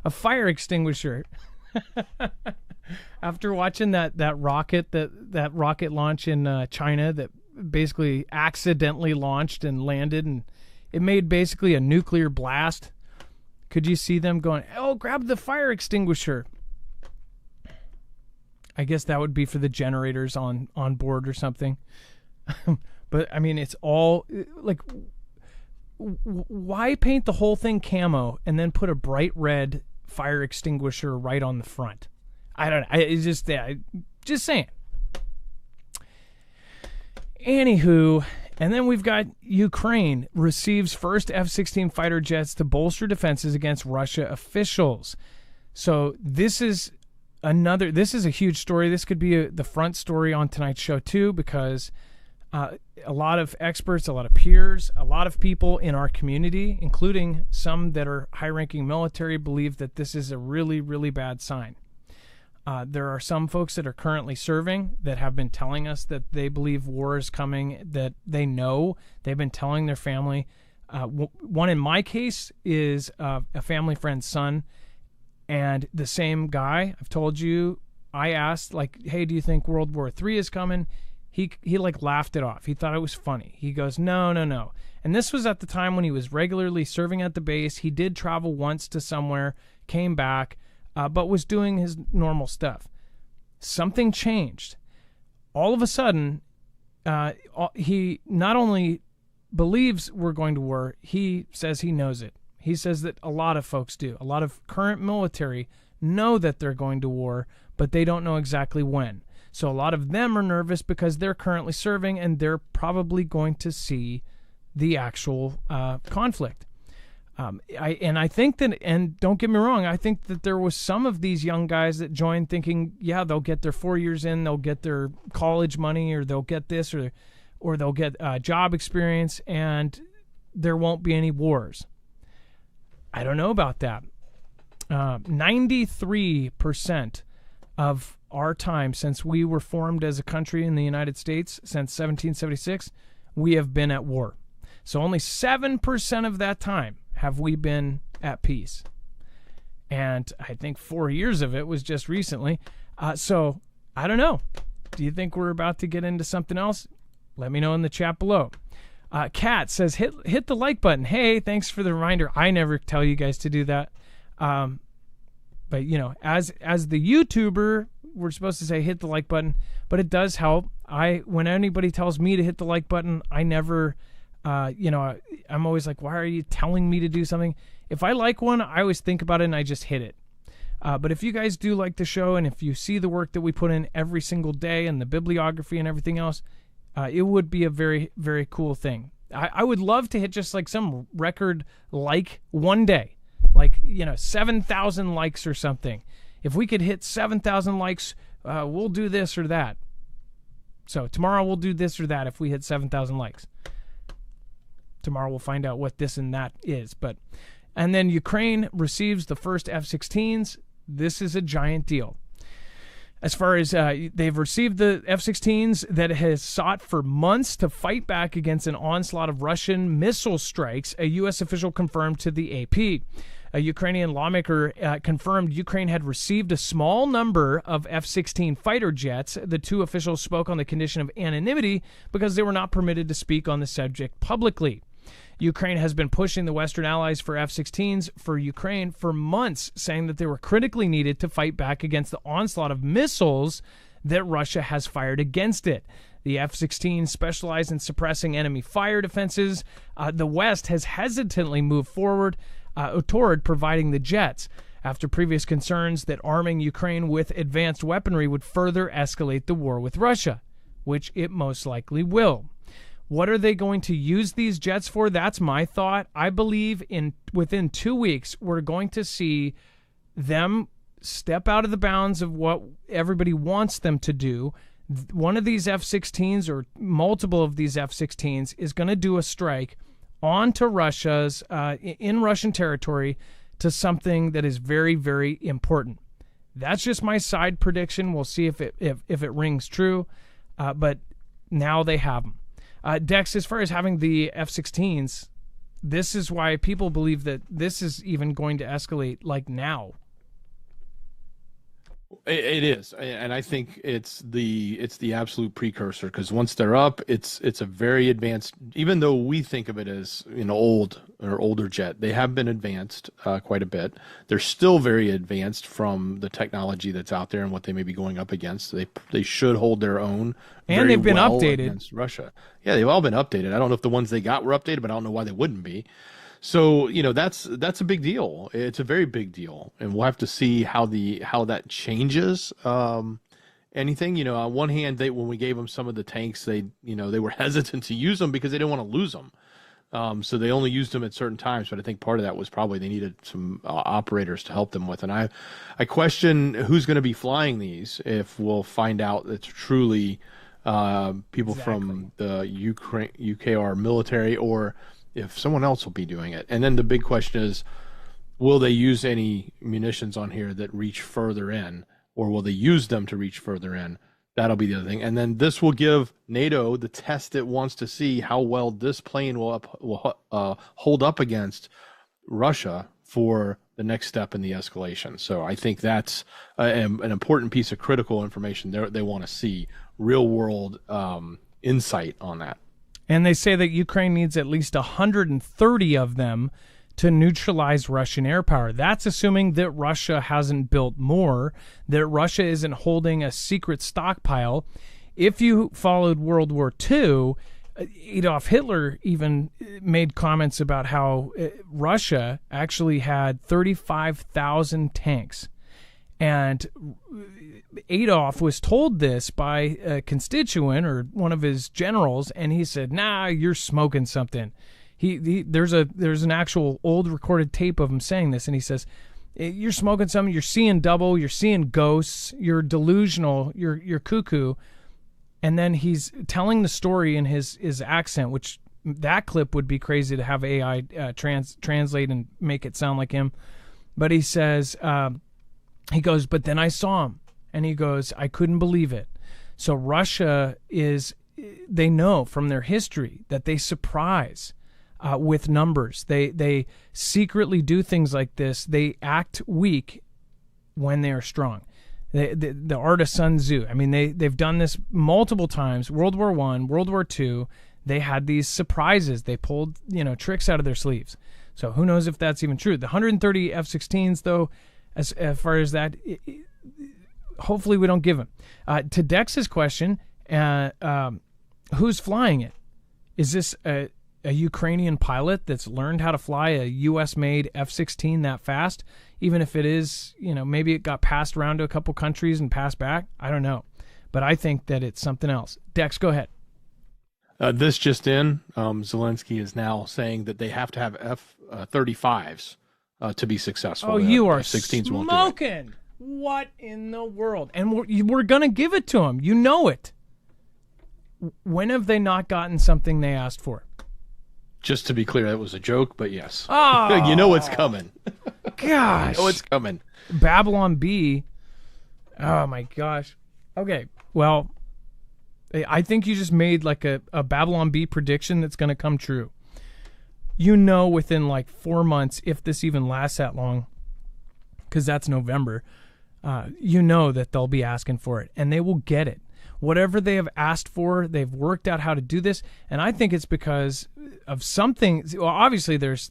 fire extinguisher. After watching that rocket launch in China that basically accidentally launched and landed, and it made basically a nuclear blast. Could you see them going, "Oh, grab the fire extinguisher"? I guess that would be for the generators on board or something. But I mean, it's all like, why paint the whole thing camo and then put a bright red fire extinguisher right on the front? I don't know. It's just just saying. Anywho, and then we've got Ukraine receives first F-16 fighter jets to bolster defenses against Russia officials. So this is a huge story. This could be the front story on tonight's show too, because a lot of experts, a lot of peers, a lot of people in our community, including some that are high-ranking military, believe that this is a really, really bad sign. There are some folks that are currently serving that have been telling us that they believe war is coming, that they know. They've been telling their family. One in my case is a family friend's son, and the same guy. I've told you, I asked, like, hey, do you think World War III is coming? He like laughed it off. He thought it was funny. He goes, no. And this was at the time when he was regularly serving at the base. He did travel once to somewhere, came back, but was doing his normal stuff. Something changed. All of a sudden, he not only believes we're going to war, he says he knows it. He says that a lot of folks do. A lot of current military know that they're going to war, but they don't know exactly when. So a lot of them are nervous because they're currently serving and they're probably going to see the actual conflict. I think that, and don't get me wrong, I think that there was some of these young guys that joined thinking, yeah, they'll get their 4 years in, they'll get their college money, or they'll get this, or they'll get job experience, and there won't be any wars. I don't know about that. 93% of our time since we were formed as a country in the United States, since 1776, we have been at war. So only 7% of that time have we been at peace. And I think 4 years of it was just recently. So I don't know. Do you think we're about to get into something else? Let me know in the chat below. Kat says, hit the like button. Hey, thanks for the reminder. I never tell you guys to do that. But, you know, as the YouTuber, we're supposed to say hit the like button, but it does help. When anybody tells me to hit the like button, I never, I'm always like, why are you telling me to do something? If I like one, I always think about it and I just hit it. But if you guys do like the show and if you see the work that we put in every single day and the bibliography and everything else, it would be a very, very cool thing. I would love to hit just like some record like one day, like, 7,000 likes or something. If we could hit 7,000 likes, we'll do this or that. So tomorrow we'll do this or that if we hit 7,000 likes. Tomorrow we'll find out what this and that is. And then Ukraine receives the first F-16s. This is a giant deal. As far as they've received the F-16s that has sought for months to fight back against an onslaught of Russian missile strikes, a U.S. official confirmed to the AP. A Ukrainian lawmaker confirmed Ukraine had received a small number of F-16 fighter jets. The two officials spoke on the condition of anonymity because they were not permitted to speak on the subject publicly. Ukraine has been pushing the Western allies for F-16s for Ukraine for months, saying that they were critically needed to fight back against the onslaught of missiles that Russia has fired against it. The F-16 specialize in suppressing enemy fire defenses. The West has hesitantly moved forward toward providing the jets, after previous concerns that arming Ukraine with advanced weaponry would further escalate the war with Russia, which it most likely will. What are they going to use these jets for? That's my thought. I believe within 2 weeks, we're going to see them step out of the bounds of what everybody wants them to do. One of these F-16s or multiple of these F-16s is going to do a strike onto Russia's, in Russian territory, to something that is very, very important. That's just my side prediction. We'll see if it rings true. But now they have them. Dex, as far as having the F-16s, this is why people believe that this is even going to escalate like now. It is, and I think it's the absolute precursor, because once they're up, it's a very advanced. Even though we think of it as older jet, they have been advanced quite a bit. They're still very advanced from the technology that's out there and what they may be going up against. They should hold their own, and they've been updated against Russia. Yeah, they've all been updated. I don't know if the ones they got were updated, but I don't know why they wouldn't be. So, that's a big deal. It's a very big deal, and we'll have to see how that changes anything. On one hand, when we gave them some of the tanks, they were hesitant to use them because they didn't want to lose them. So they only used them at certain times. But I think part of that was probably they needed some operators to help them with. And I question who's going to be flying these, if we'll find out it's truly people from the UKR military, or if someone else will be doing it. And then the big question is, will they use any munitions on here that reach further in, or will they use them to reach further in? That'll be the other thing. And then this will give NATO the test it wants to see how well this plane will hold up against Russia for the next step in the escalation. So I think that's an important piece of critical information they want to see, real world insight on that. And they say that Ukraine needs at least 130 of them to neutralize Russian air power. That's assuming that Russia hasn't built more, that Russia isn't holding a secret stockpile. If you followed World War II, Adolf Hitler even made comments about how Russia actually had 35,000 tanks. And Adolf was told this by a constituent or one of his generals, and he said, "Nah, you're smoking something." There's an actual old recorded tape of him saying this, and he says, "You're smoking something. You're seeing double. You're seeing ghosts. You're delusional. You're cuckoo." And then he's telling the story in his accent, which that clip would be crazy to have AI translate and make it sound like him. But he says. He goes, "But then I saw him," and he goes, "I couldn't believe it." So Russia they know from their history that they surprise with numbers. They secretly do things like this. They act weak when they are strong. The art of Sun Tzu. I mean, they've done this multiple times. World War I, World War II. they had these surprises. They pulled, tricks out of their sleeves. So who knows if that's even true. The 130 F-16s, though, as far as that, hopefully we don't give them. To Dex's question, who's flying it? Is this a Ukrainian pilot that's learned how to fly a U.S.-made F-16 that fast? Even if it is, maybe it got passed around to a couple countries and passed back. I don't know. But I think that it's something else. Dex, go ahead. This just in, Zelensky is now saying that they have to have F-35s to be successful. Oh, you are F-16s won't do it. smoking. What in the world? And we're going to give it to them. You know it. When have they not gotten something they asked for? Just to be clear, that was a joke, but yes. Oh, you know what's coming. Gosh. You know what's coming. Babylon B. Oh, my gosh. Okay, well, I think you just made like a Babylon B prediction that's going to come true. Within like 4 months, if this even lasts that long, because that's November, that they'll be asking for it, and they will get it. Whatever they have asked for, they've worked out how to do this, and I think it's because of something. Well, obviously, there's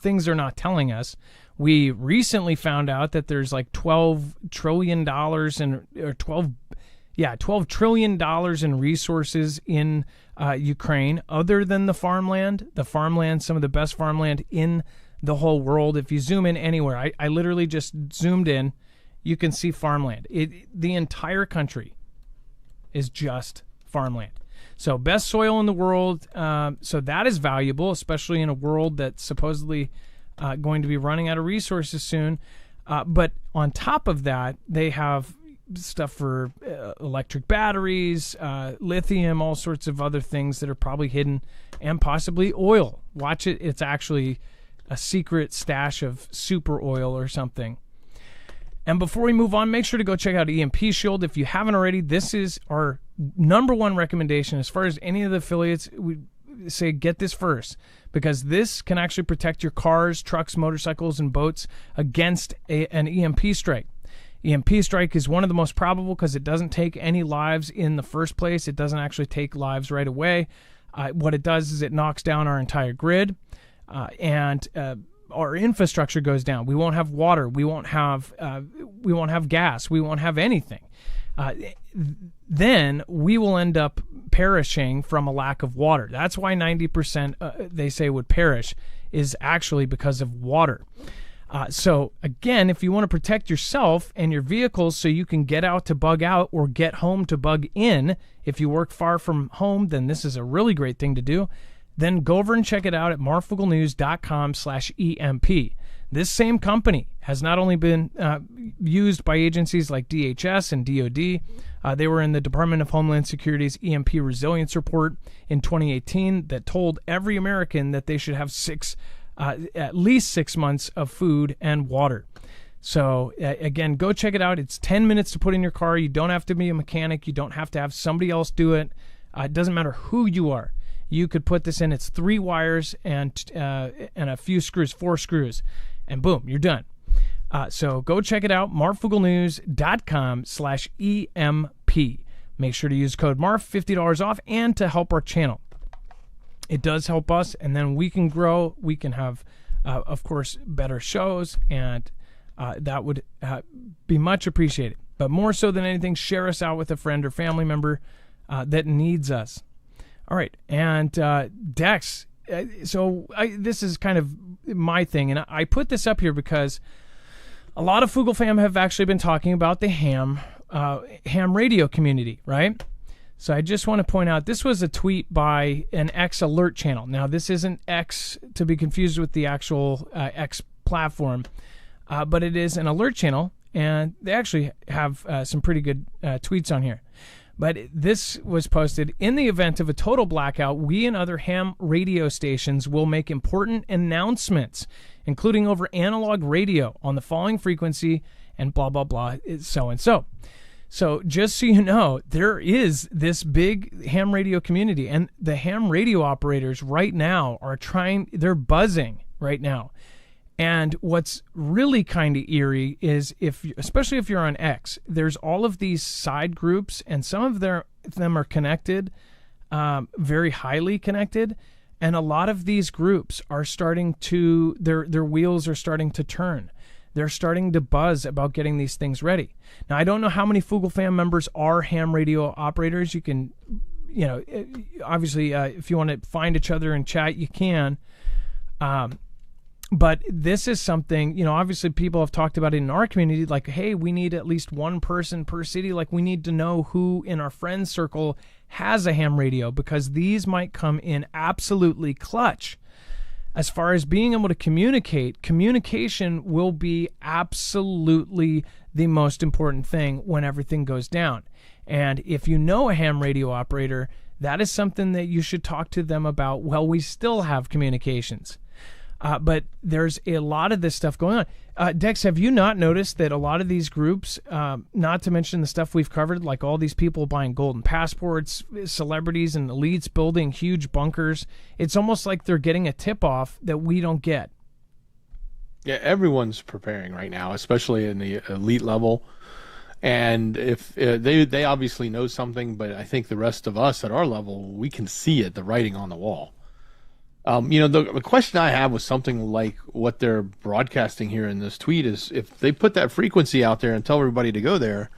things they're not telling us. We recently found out that there's like $12 trillion $12 trillion in resources in Ukraine, other than the farmland. The farmland, some of the best farmland in the whole world. If you zoom in anywhere, I literally just zoomed in, you can see farmland. The entire country is just farmland. So best soil in the world. So that is valuable, especially in a world that's supposedly going to be running out of resources soon. But on top of that, they have stuff for electric batteries, lithium, all sorts of other things that are probably hidden, and possibly oil. Watch it. It's actually a secret stash of super oil or something. And before we move on, make sure to go check out EMP Shield. If you haven't already, this is our number one recommendation. As far as any of the affiliates, we say get this first, because this can actually protect your cars, trucks, motorcycles, and boats against an EMP strike. EMP strike is one of the most probable because it doesn't take any lives in the first place. It doesn't actually take lives right away. What it does is it knocks down our entire grid, and our infrastructure goes down. We won't have water. We won't have gas. We won't have anything. Then we will end up perishing from a lack of water. That's why 90% they say would perish is actually because of water. So again, if you want to protect yourself and your vehicles so you can get out to bug out or get home to bug in, if you work far from home, then this is a really great thing to do. Then go over and check it out at marfooglenews.com/EMP. This same company has not only been used by agencies like DHS and DOD. They were in the Department of Homeland Security's EMP Resilience Report in 2018 that told every American that they should have at least 6 months of food and water. So again, go check it out. It's 10 minutes to put in your car. You don't have to be a mechanic. You don't have to have somebody else do it. It doesn't matter who you are. You could put this in. It's 3 wires and a few screws, 4 screws, and boom, you're done. So go check it out, marfooglenews.com/EMP. Make sure to use code MARF, $50 off, and to help our channel. It does help us, and then we can grow. We can have, of course, better shows, and that would be much appreciated. But more so than anything, share us out with a friend or family member that needs us. All right, and Dex, this is kind of my thing, and I put this up here because a lot of Foogle fam have actually been talking about the ham radio community, right? So I just want to point out, this was a tweet by an X alert channel. Now, this isn't X to be confused with the actual X platform, but it is an alert channel, and they actually have some pretty good tweets on here. But this was posted: in the event of a total blackout, we and other ham radio stations will make important announcements, including over analog radio on the following frequency and blah, blah, blah, so and so. So just so you know, there is this big ham radio community, and the ham radio operators right now are they're buzzing right now. And what's really kind of eerie is, especially if you're on X, there's all of these side groups, and some of them are connected very highly connected. And a lot of these groups are starting to, their wheels are starting to turn. They're starting to buzz about getting these things ready. Now, I don't know how many Foogle fam members are ham radio operators. You can, obviously, if you want to find each other and chat, you can. But this is something, obviously people have talked about it in our community, like, hey, we need at least one person per city. Like, we need to know who in our friends circle has a ham radio, because these might come in absolutely clutch. As far as being able to communicate, communication will be absolutely the most important thing when everything goes down. And if you know a ham radio operator, that is something that you should talk to them about while we still have communications. But there's a lot of this stuff going on. Dex, have you not noticed that a lot of these groups, not to mention the stuff we've covered, like all these people buying golden passports, celebrities and elites building huge bunkers, it's almost like they're getting a tip-off that we don't get. Yeah, everyone's preparing right now, especially in the elite level. And if they obviously know something, but I think the rest of us at our level, we can see it, the writing on the wall. The question I have was something like what they're broadcasting here in this tweet is, if they put that frequency out there and tell everybody to go there,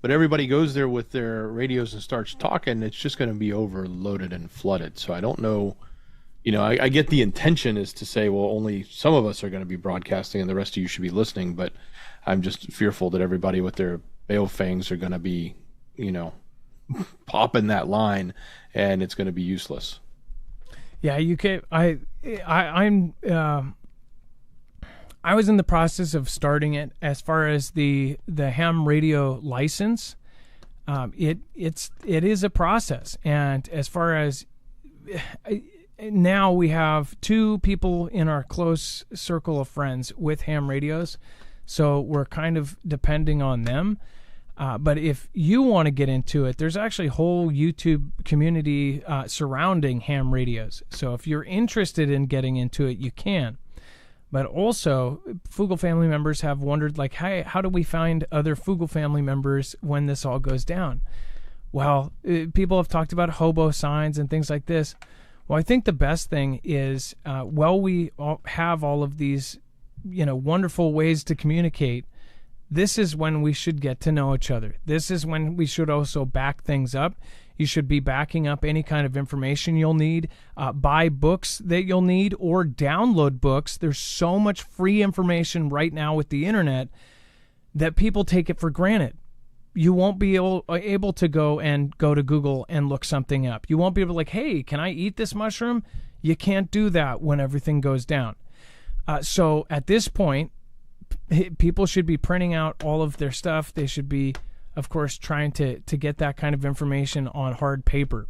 but everybody goes there with their radios and starts talking, it's just going to be overloaded and flooded. So I don't know. I get the intention is to say, well, only some of us are going to be broadcasting and the rest of you should be listening. But I'm just fearful that everybody with their Baofangs are going to be, popping that line, and it's going to be useless. Yeah, you can. I was in the process of starting it. As far as the ham radio license, it is a process. And as far as now, we have 2 people in our close circle of friends with ham radios, so we're kind of depending on them. But if you want to get into it, there's actually a whole YouTube community surrounding ham radios. So if you're interested in getting into it, you can. But also, Foogle family members have wondered, like, hey, how do we find other Foogle family members when this all goes down? Well, people have talked about hobo signs and things like this. Well, I think the best thing is, we have all of these, wonderful ways to communicate. This is when we should get to know each other. This is when we should also back things up. You should be backing up any kind of information you'll need, buy books that you'll need, or download books. There's so much free information right now with the internet that people take it for granted. You won't be able to go to Google and look something up. You won't be able to, like, hey, can I eat this mushroom? You can't do that when everything goes down. So at this point, people should be printing out all of their stuff. They should be, of course, trying to get that kind of information on hard paper.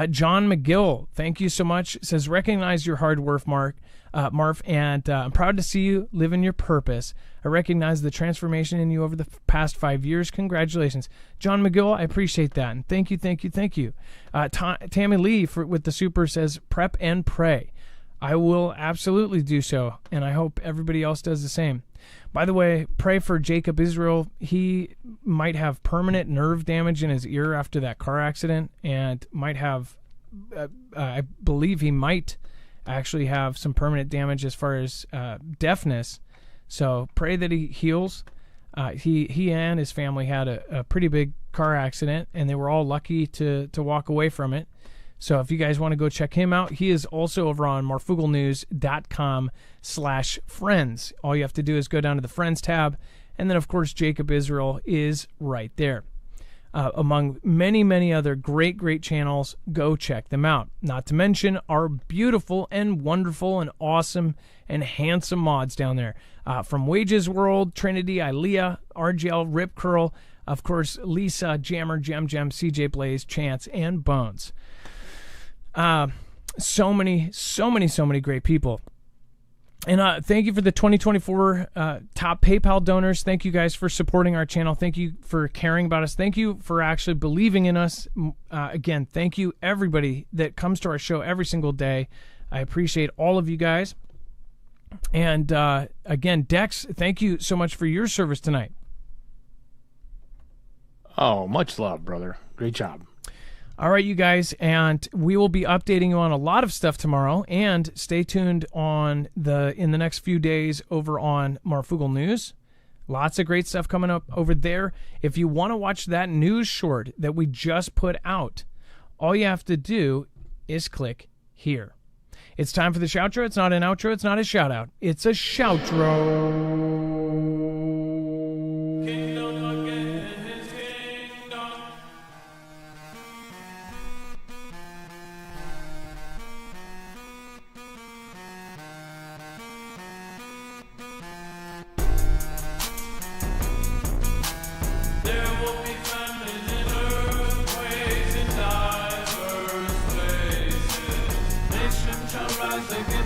John McGill, thank you so much, says, recognize your hard work, Marf, and I'm proud to see you living your purpose. I recognize the transformation in you over the past 5 years. Congratulations. John McGill, I appreciate that. And thank you. Tammy Lee with the super says, prep and pray. I will absolutely do so, and I hope everybody else does the same. By the way, pray for Jacob Israel. He might have permanent nerve damage in his ear after that car accident, and might have, I believe he might actually have some permanent damage as far as deafness. So pray that he heals. He and his family had a pretty big car accident, and they were all lucky to walk away from it. So if you guys want to go check him out, he is also over on marfooglenews.com/friends. All you have to do is go down to the Friends tab, and then, of course, Jacob Israel is right there. Among many, many other great channels, go check them out. Not to mention our beautiful and wonderful and awesome and handsome mods down there. From Wages World, Trinity, Ilea, RGL, Rip Curl, of course, Lisa, Jammer, Gem, CJ Blaze, Chance, and Bones. So many great people. And thank you for the 2024 top PayPal donors. Thank you guys for supporting our channel. Thank you for caring about us. Thank you for actually believing in us. Again, thank you everybody that comes to our show every single day. I appreciate all of you guys. And again, Dex, thank you so much for your service tonight. Oh, much love, brother. Great job. All right, you guys, and we will be updating you on a lot of stuff tomorrow. And stay tuned in the next few days over on Marfoogle News. Lots of great stuff coming up over there. If you want to watch that news short that we just put out, all you have to do is click here. It's time for the shoutro. It's not an outro. It's not a shout out. It's a shoutro. Rise again.